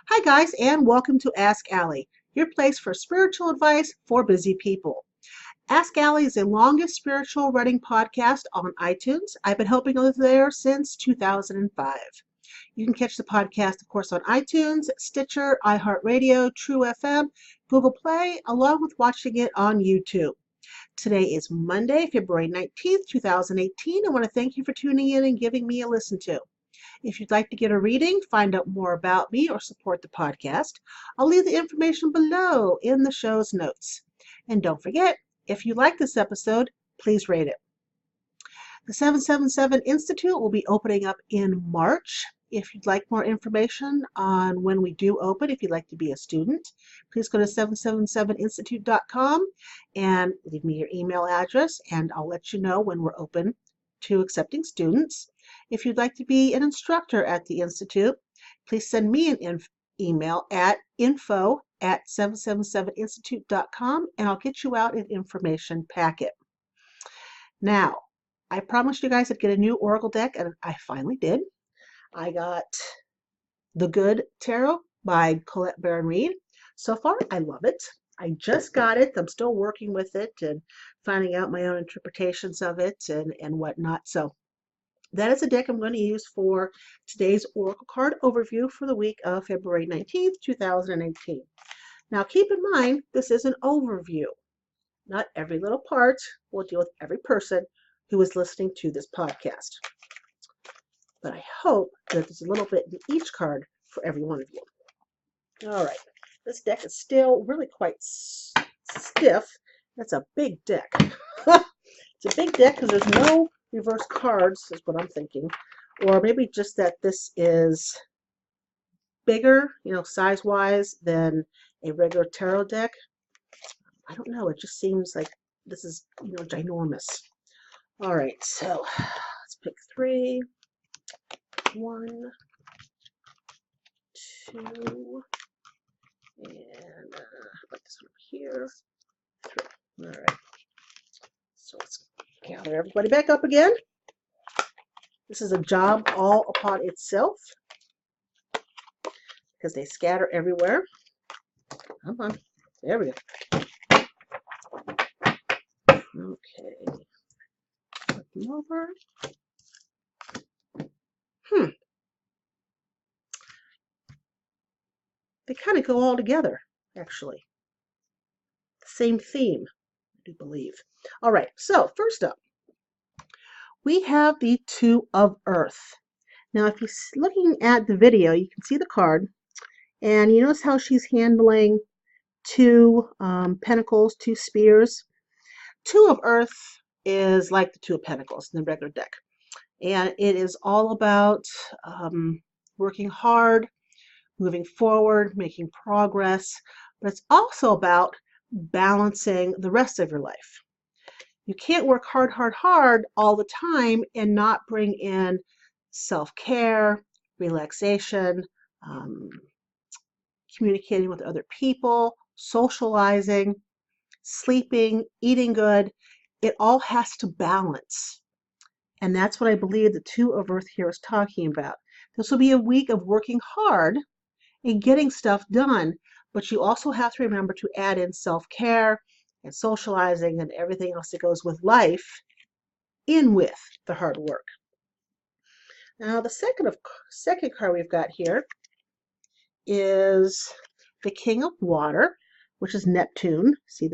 Hi, guys, and welcome to Ask Allie, your place for spiritual advice for busy people. Ask Allie is the longest spiritual running podcast on iTunes. I've been helping others there since 2005. You can catch the podcast, of course, on iTunes, Stitcher, iHeartRadio, True FM, Google Play, along with watching it on YouTube. Today is Monday, February 19th, 2018. I want to thank you for tuning in and giving me a listen to. If you'd like to get a reading, find out more about me, or support the podcast, I'll leave the information below in the show's notes. And don't forget, if you like this episode, please rate it. The 777 Institute will be opening up in March. If you'd like more information on when we do open, if you'd like to be a student, please go to 777institute.com and leave me your email address, and I'll let you know when we're open to accepting students. If you'd like to be an instructor at the Institute, please send me an email at info@777institute.com, and I'll get you out an information packet. Now, I promised you guys I'd get a new Oracle deck, and I finally did. I got The Good Tarot by Colette Baron Reed. So far, I love it. I just got it. I'm still working with it and finding out my own interpretations of it and whatnot. So that is the deck I'm going to use for today's Oracle card overview for the week of February 19th, 2018. Now, keep in mind, this is an overview. Not every little part will deal with every person who is listening to this podcast. But I hope that there's a little bit in each card for every one of you. All right. This deck is still really quite stiff. That's a big deck. It's a big deck because there's no reverse cards, is what I'm thinking. Or maybe just that this is bigger, size-wise than a regular tarot deck. I don't know. It just seems like this is, ginormous. All right. So let's pick 3. 1, 2, and how about this one here? 3. All right. So let's gather everybody back up again. This is a job all upon itself because they scatter everywhere. Come on. There we go. Okay. Flip them over. They kind of go all together, actually. Same theme, I do believe. All right, so first up, we have the Two of Earth. Now, if you're looking at the video, you can see the card, and you notice how she's handling 2 pentacles, 2 spears. Two of Earth is like the 2 of Pentacles in the regular deck, and it is all about working hard, moving forward, making progress, but it's also about balancing the rest of your life. You can't work hard all the time and not bring in self-care, relaxation, communicating with other people, socializing, sleeping, eating good. It all has to balance. And that's what I believe the Two of Earth here is talking about. This will be a week of working hard and getting stuff done, but you also have to remember to add in self-care and socializing and everything else that goes with life in with the hard work. Now, the second card we've got here is the King of Water, which is Neptune. See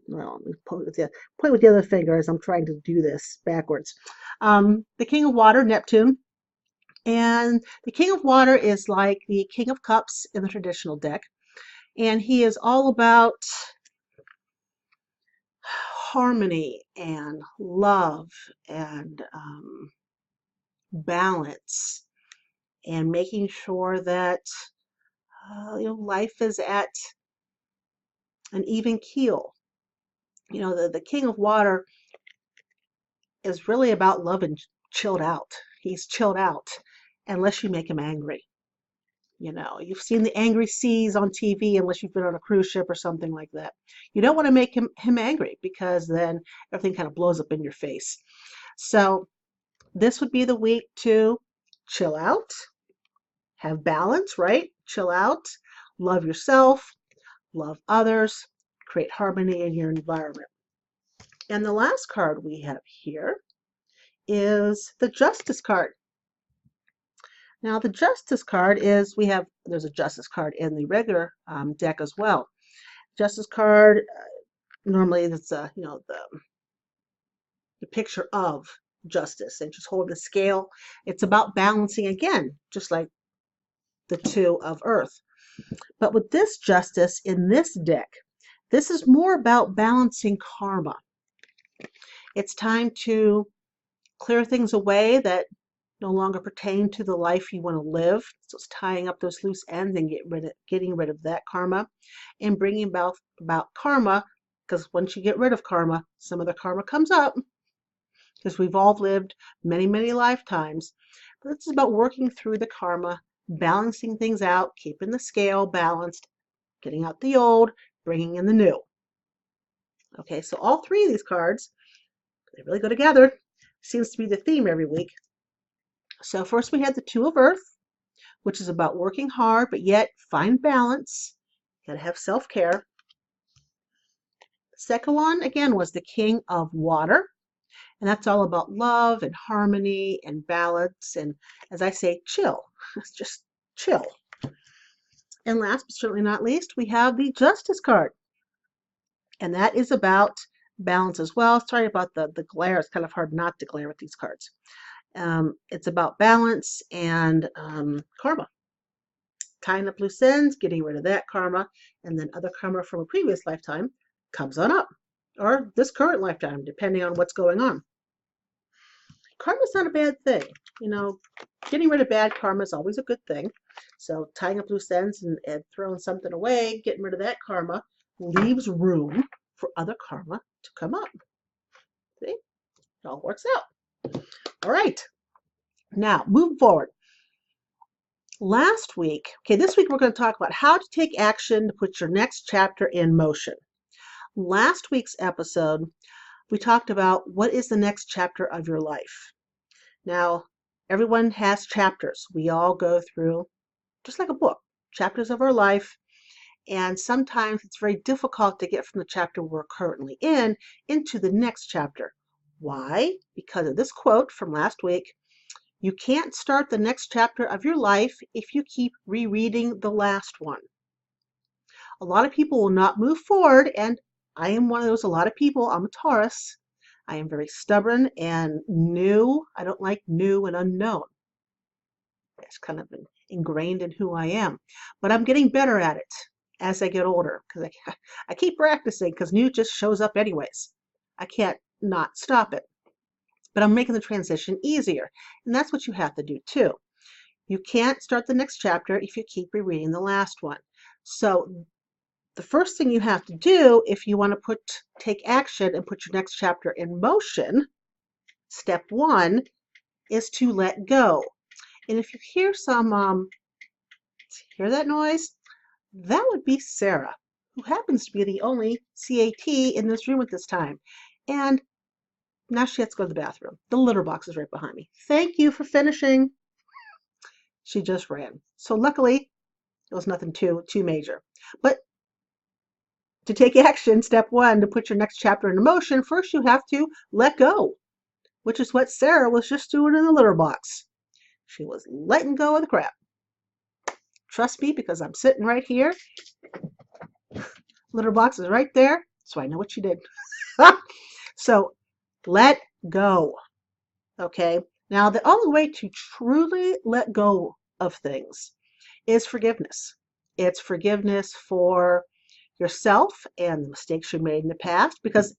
well, point with the other finger as I'm trying to do this backwards. The King of Water, Neptune. And the King of Water is like the King of Cups in the traditional deck. And he is all about harmony and love and balance and making sure that life is at an even keel. The King of Water is really about love and chilled out. He's chilled out unless you make him angry. You've seen the angry seas on TV unless you've been on a cruise ship or something like that. You don't want to make him angry because then everything kind of blows up in your face. So this would be the week to chill out, have balance, right? Chill out, love yourself, love others, create harmony in your environment. And the last card we have here is the Justice card. Now the Justice card is, there's a Justice card in the regular deck as well. Justice card, normally it's the picture of justice, and just hold the scale. It's about balancing again, just like the Two of Earth. But with this Justice in this deck, this is more about balancing karma. It's time to clear things away that no longer pertain to the life you want to live. So it's tying up those loose ends and getting rid of that karma and bringing about karma, because once you get rid of karma, some of the karma comes up, because we've all lived many, many lifetimes. But this is about working through the karma, balancing things out, keeping the scale balanced, getting out the old, bringing in the new. Okay, so all three of these cards, they really go together. Seems to be the theme every week. So first we had the Two of Earth, which is about working hard, but yet find balance. Got to have self-care. The second one, again, was the King of Water. And that's all about love and harmony and balance. And as I say, chill. Just chill. And last but certainly not least, we have the Justice card. And that is about balance as well. Sorry about the glare. It's kind of hard not to glare with these cards. It's about balance and karma. Tying up loose ends, getting rid of that karma, and then other karma from a previous lifetime comes on up. Or this current lifetime, depending on what's going on. Karma's not a bad thing. Getting rid of bad karma is always a good thing. So tying up loose ends and throwing something away, getting rid of that karma, leaves room for other karma to come up. See? It all works out. All right. Now, moving forward. This week we're going to talk about how to take action to put your next chapter in motion. Last week's episode, we talked about what is the next chapter of your life. Now, everyone has chapters. We all go through, just like a book, chapters of our life. And sometimes it's very difficult to get from the chapter we're currently in into the next chapter. Why? Because of this quote from last week. You can't start the next chapter of your life if you keep rereading the last one. A lot of people will not move forward, and I am one of those. A lot of people. I'm a Taurus. I am very stubborn and new. I don't like new and unknown. It's kind of ingrained in who I am. But I'm getting better at it as I get older, because I keep practicing, because new just shows up anyways. I can't not stop it. But I'm making the transition easier. And that's what you have to do too. You can't start the next chapter if you keep rereading the last one. So the first thing you have to do if you want to take action and put your next chapter in motion, step one, is to let go. And if you hear hear that noise? That would be Sarah, who happens to be the only CAT in this room at this time. And now she has to go to the bathroom. The litter box is right behind me. Thank you for finishing. She just ran. So luckily, it was nothing too major. But to take action, step one, to put your next chapter into motion, first you have to let go, which is what Sarah was just doing in the litter box. She was letting go of the crap. Trust me, because I'm sitting right here. Litter box is right there, so I know what she did. So let go. Okay? Now, the only way to truly let go of things is forgiveness. It's forgiveness for yourself and the mistakes you made in the past, because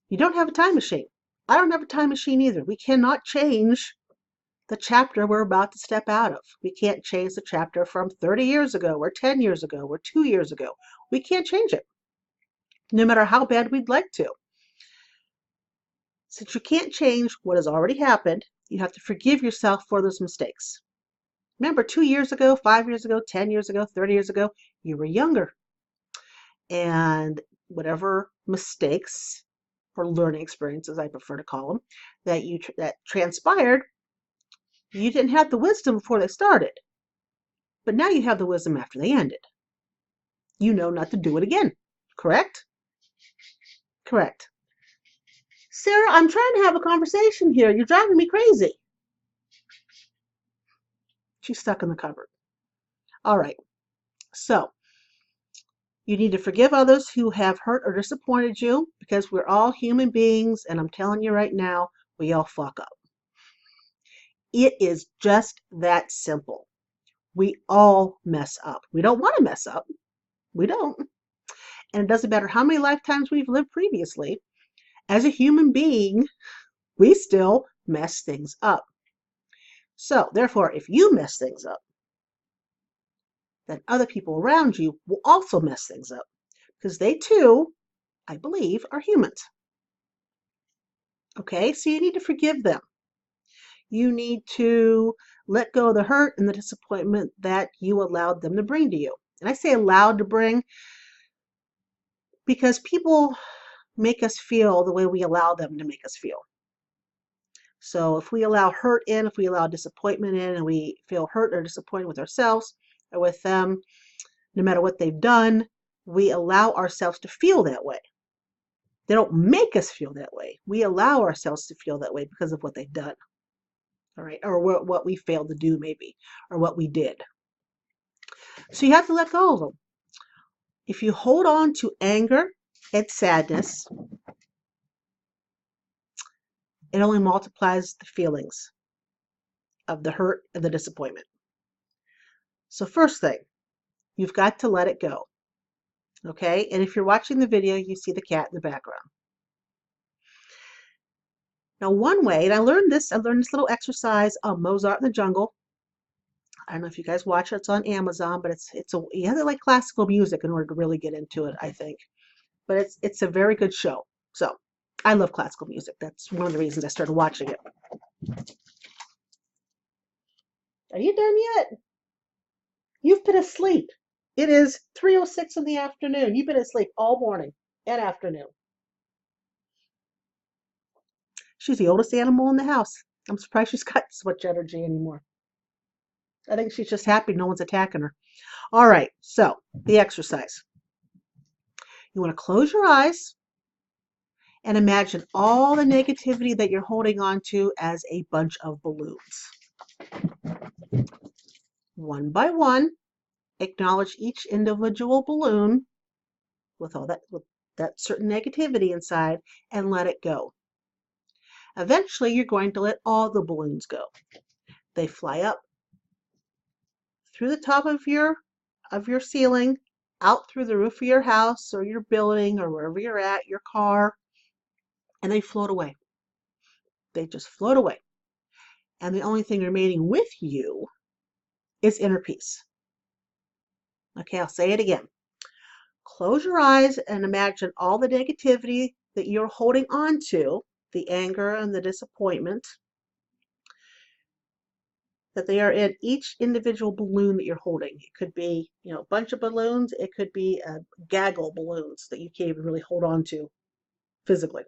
you don't have a time machine. I don't have a time machine either. We cannot change the chapter we're about to step out of. We can't change the chapter from 30 years ago or 10 years ago or 2 years ago. We can't change it, no matter how bad we'd like to. Since you can't change what has already happened, you have to forgive yourself for those mistakes. Remember, 2 years ago, 5 years ago, 10 years ago, 30 years ago, you were younger. And whatever mistakes or learning experiences, I prefer to call them, that transpired, you didn't have the wisdom before they started. But now you have the wisdom after they ended. You know not to do it again. Correct? Correct. Sarah, I'm trying to have a conversation here. You're driving me crazy. She's stuck in the cupboard. All right. So you need to forgive others who have hurt or disappointed you, because we're all human beings, and I'm telling you right now, we all fuck up. It is just that simple. We all mess up. We don't want to mess up. We don't. And it doesn't matter how many lifetimes we've lived previously. As a human being, we still mess things up. So, therefore, if you mess things up, then other people around you will also mess things up, because they too, I believe, are humans. Okay, so you need to forgive them. You need to let go of the hurt and the disappointment that you allowed them to bring to you. And I say allowed to bring because people make us feel the way we allow them to make us feel. So if we allow hurt in, if we allow disappointment in, and we feel hurt or disappointed with ourselves or with them, no matter what they've done, we allow ourselves to feel that way. They don't make us feel that way. We allow ourselves to feel that way because of what they've done. All right, or what we failed to do maybe, or what we did. So you have to let go of them. If you hold on to anger and sadness, it only multiplies the feelings of the hurt and the disappointment. So first thing, you've got to let it go. Okay, and if you're watching the video, you see the cat in the background. Now, one way, and I learned this little exercise on Mozart in the Jungle. I don't know if you guys watch it. It's on Amazon, but you have to like classical music in order to really get into it, I think. But it's a very good show. So I love classical music. That's one of the reasons I started watching it. Are you done yet? You've been asleep. It is 3:06 in the afternoon. You've been asleep all morning and afternoon. She's the oldest animal in the house. I'm surprised she's got so much energy anymore. I think she's just happy no one's attacking her. All right, so the exercise. You want to close your eyes and imagine all the negativity that you're holding on to as a bunch of balloons. One by one, acknowledge each individual balloon with that certain negativity inside, and let it go. Eventually, you're going to let all the balloons go. They fly up through the top of your ceiling, out through the roof of your house or your building or wherever you're at, your car, and they float away. They just float away. And the only thing remaining with you is inner peace. Okay, I'll say it again. Close your eyes and imagine all the negativity that you're holding on to, the anger and the disappointment, that they are in each individual balloon that you're holding. It could be, a bunch of balloons. It could be a gaggle of balloons that you can't even really hold on to physically.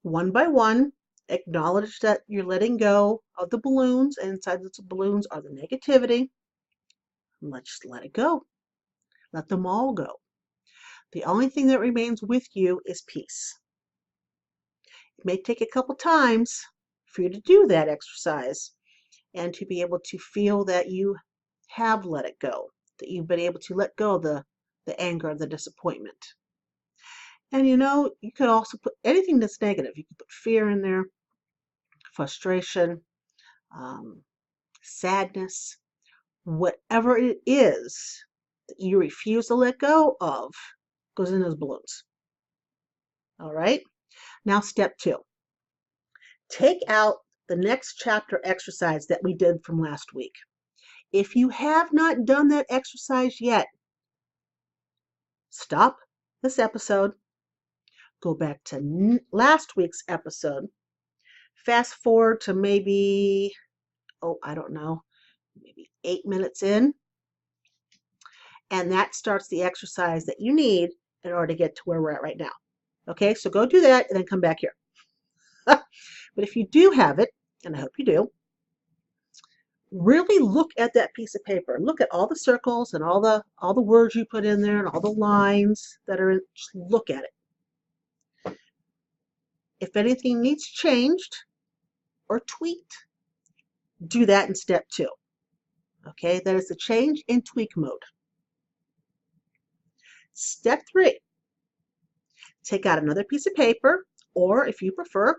One by one, acknowledge that you're letting go of the balloons, and inside the balloons are the negativity. Let's just let it go. Let them all go. The only thing that remains with you is peace. It may take a couple times for you to do that exercise and to be able to feel that you have let it go, that you've been able to let go of the anger and the disappointment. And you could also put anything that's negative. You could put fear in there, frustration, sadness, whatever it is that you refuse to let go of goes in those balloons. All right? Now, step 2. Take out the next chapter exercise that we did from last week. If you have not done that exercise yet, stop this episode, go back to last week's episode, fast forward to maybe, maybe 8 minutes in, and that starts the exercise that you need in order to get to where we're at right now. Okay, so go do that and then come back here. But if you do have it, and I hope you do, really look at that piece of paper. Look at all the circles and all the words you put in there and all the lines that are in. Just look at it. If anything needs changed or tweaked, do that in step 2. Okay, that is the change and tweak mode. Step 3, take out another piece of paper, or if you prefer,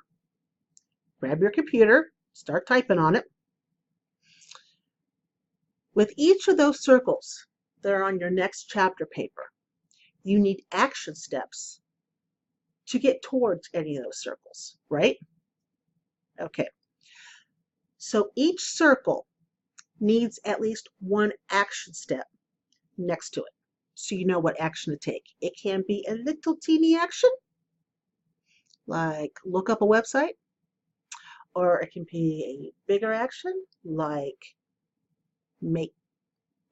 grab your computer, start typing on it. With each of those circles that are on your next chapter paper, you need action steps to get towards any of those circles, right? Okay. So each circle needs at least one action step next to it, so you know what action to take. It can be a little teeny action, like look up a website, or it can be a bigger action, like make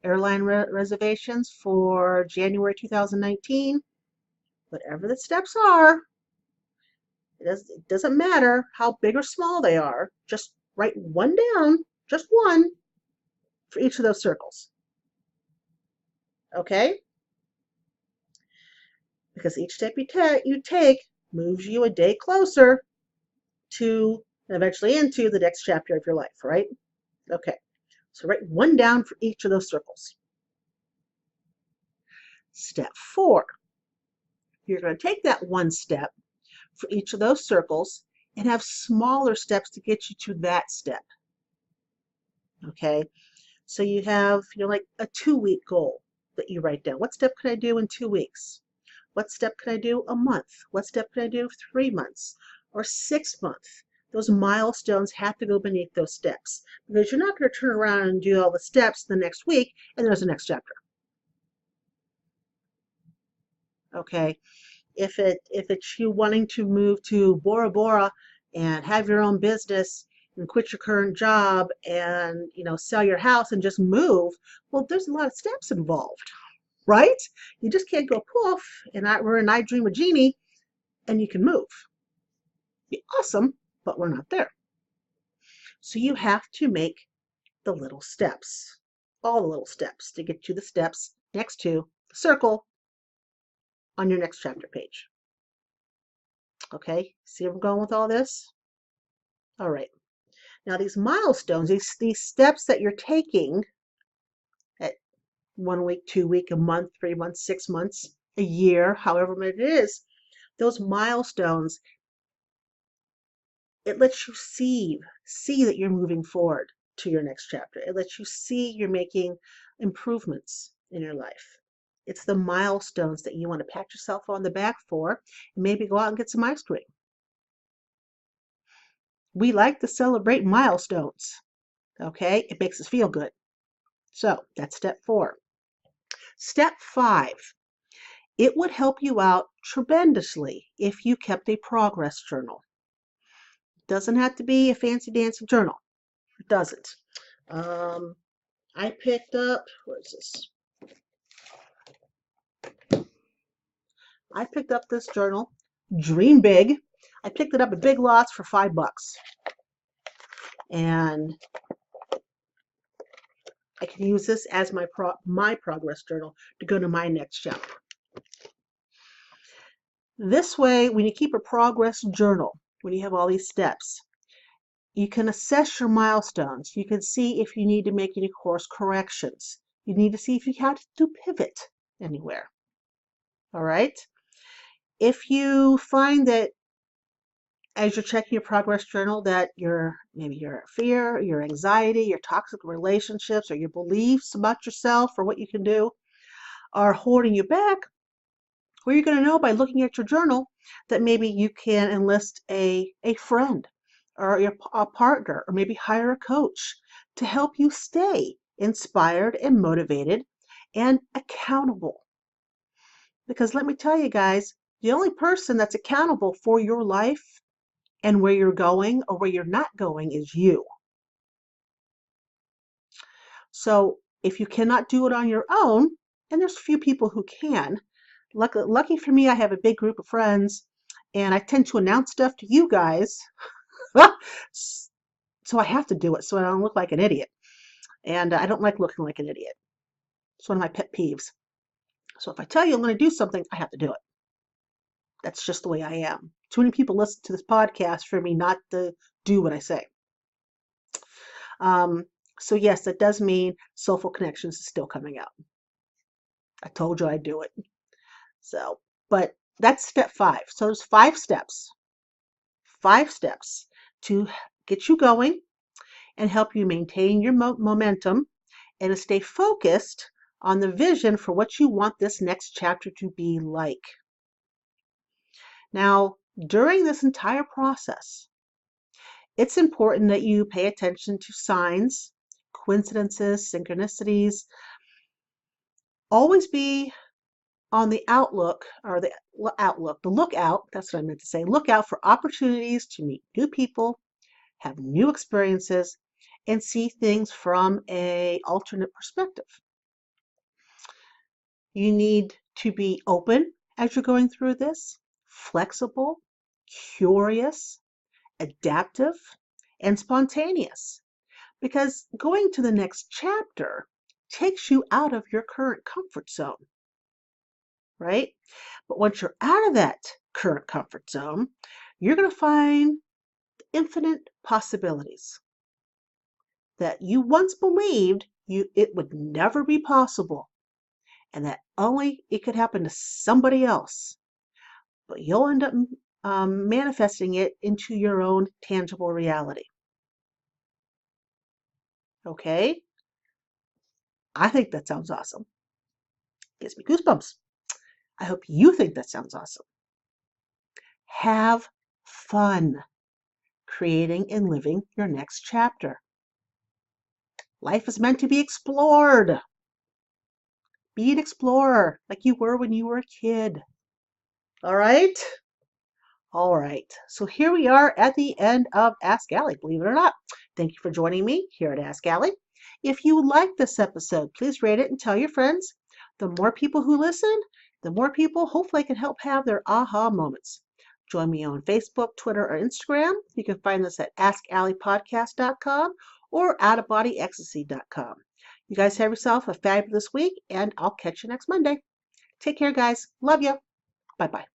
airline reservations for January 2019. Whatever the steps are, it doesn't matter how big or small they are. Just write one down, just one, for each of those circles. Okay? Because each step you take moves you a day closer to, and eventually into, the next chapter of your life, right? Okay. So write one down for each of those circles. Step 4. You're going to take that one step for each of those circles and have smaller steps to get you to that step. Okay? So you have, like a 2-week goal that you write down. What step could I do in 2 weeks? What step could I do a month? What step could I do 3 months or 6 months? Those milestones have to go beneath those steps, because you're not going to turn around and do all the steps the next week and there's the next chapter. Okay, if it's you wanting to move to Bora Bora and have your own business and quit your current job and sell your house and just move, well, there's a lot of steps involved, right? You just can't go poof and we're an I Dream a Genie and you can move. Be awesome, but we're not there. So you have to make the little steps, all the little steps, to get to the steps next to the circle on your next chapter page. Okay, see where I'm going with all this? All right. Now these milestones, these steps that you're taking at 1 week, 2 week, a month, 3 months, 6 months, a year, however many it is, those milestones, it lets you see that you're moving forward to your next chapter. It lets you see you're making improvements in your life. It's the milestones that you want to pat yourself on the back for, and maybe go out and get some ice cream. We like to celebrate milestones, okay? It makes us feel good. So that's step 4. Step 5, it would help you out tremendously if you kept a progress journal. It doesn't have to be a fancy dancy journal. It doesn't. I picked up, where is this? I picked up this journal, Dream Big. I picked it up at Big Lots for $5. And I can use this as my progress journal to go to my next chapter. This way, when you keep a progress journal, when you have all these steps, you can assess your milestones. You can see if you need to make any course corrections. You need to see if you have to pivot anywhere. All right? If you find that as you're checking your progress journal that maybe your fear, your anxiety, your toxic relationships, or your beliefs about yourself or what you can do are holding you back, well, you're going to know by looking at your journal that maybe you can enlist a friend or a partner, or maybe hire a coach to help you stay inspired and motivated and accountable. Because let me tell you guys, the only person that's accountable for your life and where you're going or where you're not going is you. So if you cannot do it on your own, and there's a few people who can, lucky for me, I have a big group of friends, and I tend to announce stuff to you guys, so I have to do it so I don't look like an idiot. And I don't like looking like an idiot. It's one of my pet peeves. So if I tell you I'm going to do something, I have to do it. That's just the way I am. Too many people listen to this podcast for me not to do what I say. Um, so yes, that does mean Soulful Connections is still coming out. I told you I'd do it. So, but that's step 5. So there's 5 steps to get you going and help you maintain your momentum and to stay focused on the vision for what you want this next chapter to be like. Now, during this entire process, it's important that you pay attention to signs, coincidences, synchronicities. Always be on the lookout, that's what I meant to say, look out for opportunities to meet new people, have new experiences, and see things from an alternate perspective. You need to be open as you're going through this, flexible, curious, adaptive, and spontaneous. Because going to the next chapter takes you out of your current comfort zone, right? But once you're out of that current comfort zone, you're going to find infinite possibilities that you once believed it would never be possible and that only it could happen to somebody else. But you'll end up manifesting it into your own tangible reality. Okay? I think that sounds awesome. Gives me goosebumps. I hope you think that sounds awesome. Have fun creating and living your next chapter. Life is meant to be explored. Be an explorer like you were when you were a kid. All right? All right. So here we are at the end of Ask Allie, believe it or not. Thank you for joining me here at Ask Allie. If you like this episode, please rate it and tell your friends. The more people who listen, the more people hopefully can help have their aha moments. Join me on Facebook, Twitter, or Instagram. You can find us at AskAlliePodcast.com or OutOfBodyEcstasy.com. You guys have yourself a fabulous week, and I'll catch you next Monday. Take care, guys. Love you. Bye-bye.